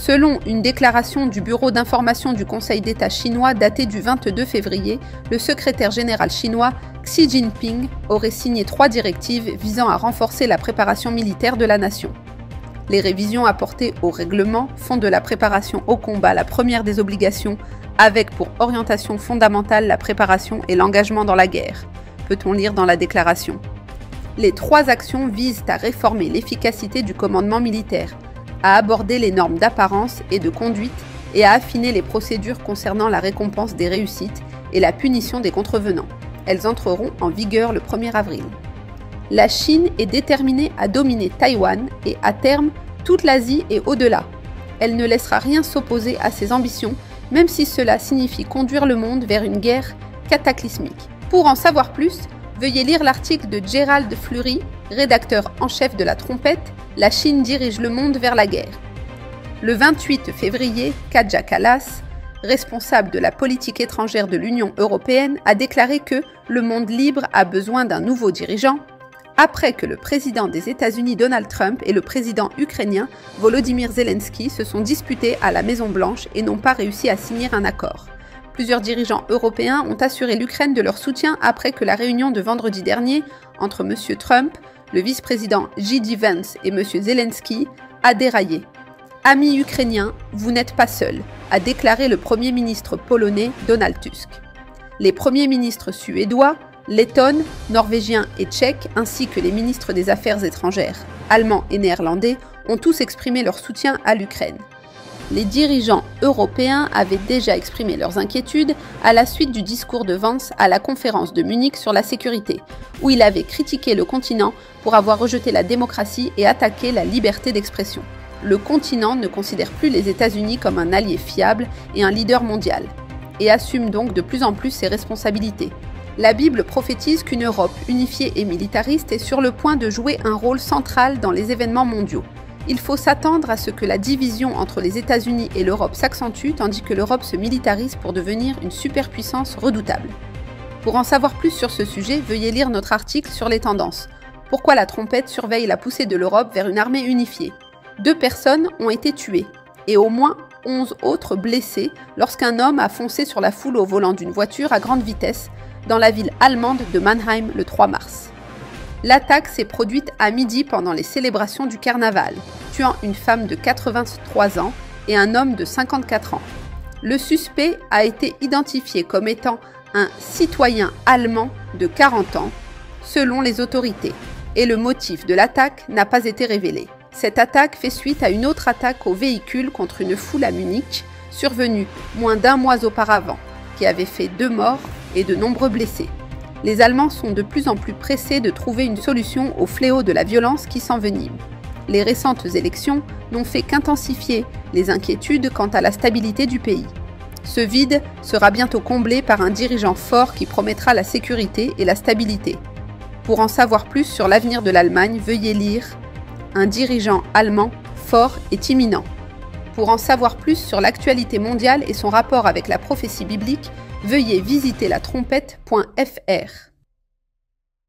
Selon une déclaration du Bureau d'information du Conseil d'État chinois datée du 22 février, le secrétaire général chinois Xi Jinping aurait signé 3 directives visant à renforcer la préparation militaire de la nation. Les révisions apportées au règlement font de la préparation au combat la première des obligations, avec pour orientation fondamentale la préparation et l'engagement dans la guerre, peut-on lire dans la déclaration. Les 3 actions visent à réformer l'efficacité du commandement militaire, à aborder les normes d'apparence et de conduite et à affiner les procédures concernant la récompense des réussites et la punition des contrevenants. Elles entreront en vigueur le 1er avril. La Chine est déterminée à dominer Taïwan et, à terme, toute l'Asie et au-delà. Elle ne laissera rien s'opposer à ses ambitions, même si cela signifie conduire le monde vers une guerre cataclysmique. Pour en savoir plus, veuillez lire l'article de Gérald Fleury, rédacteur en chef de La Trompette, La Chine dirige le monde vers la guerre. Le 28 février, Kaja Kallas, responsable de la politique étrangère de l'Union européenne, a déclaré que le monde libre a besoin d'un nouveau dirigeant, après que le président des États-Unis Donald Trump et le président ukrainien Volodymyr Zelensky se sont disputés à la Maison-Blanche et n'ont pas réussi à signer un accord. Plusieurs dirigeants européens ont assuré l'Ukraine de leur soutien après que la réunion de vendredi dernier entre M. Trump, le vice-président J.D. Vance et M. Zelensky a déraillé. « Amis ukrainiens, vous n'êtes pas seuls », a déclaré le Premier ministre polonais Donald Tusk. Les premiers ministres suédois, letton, norvégien et tchèque, ainsi que les ministres des Affaires étrangères, allemands et néerlandais, ont tous exprimé leur soutien à l'Ukraine. Les dirigeants européens avaient déjà exprimé leurs inquiétudes à la suite du discours de Vance à la conférence de Munich sur la sécurité, où il avait critiqué le continent pour avoir rejeté la démocratie et attaqué la liberté d'expression. Le continent ne considère plus les États-Unis comme un allié fiable et un leader mondial, et assume donc de plus en plus ses responsabilités. La Bible prophétise qu'une Europe unifiée et militariste est sur le point de jouer un rôle central dans les événements mondiaux. Il faut s'attendre à ce que la division entre les États-Unis et l'Europe s'accentue tandis que l'Europe se militarise pour devenir une superpuissance redoutable. Pour en savoir plus sur ce sujet, veuillez lire notre article sur les tendances. Pourquoi la trompette surveille la poussée de l'Europe vers une armée unifiée ? 2 personnes ont été tuées et au moins 11 autres blessées lorsqu'un homme a foncé sur la foule au volant d'une voiture à grande vitesse dans la ville allemande de Mannheim le 3 mars. L'attaque s'est produite à midi pendant les célébrations du carnaval, tuant une femme de 83 ans et un homme de 54 ans. Le suspect a été identifié comme étant un citoyen allemand de 40 ans, selon les autorités, et le motif de l'attaque n'a pas été révélé. Cette attaque fait suite à une autre attaque au véhicule contre une foule à Munich, survenue moins d'1 mois auparavant, qui avait fait 2 morts et de nombreux blessés. Les Allemands sont de plus en plus pressés de trouver une solution au fléau de la violence qui s'envenime. Les récentes élections n'ont fait qu'intensifier les inquiétudes quant à la stabilité du pays. Ce vide sera bientôt comblé par un dirigeant fort qui promettra la sécurité et la stabilité. Pour en savoir plus sur l'avenir de l'Allemagne, veuillez lire « Un dirigeant allemand fort est imminent ». Pour en savoir plus sur l'actualité mondiale et son rapport avec la prophétie biblique, veuillez visiter latrompette.fr.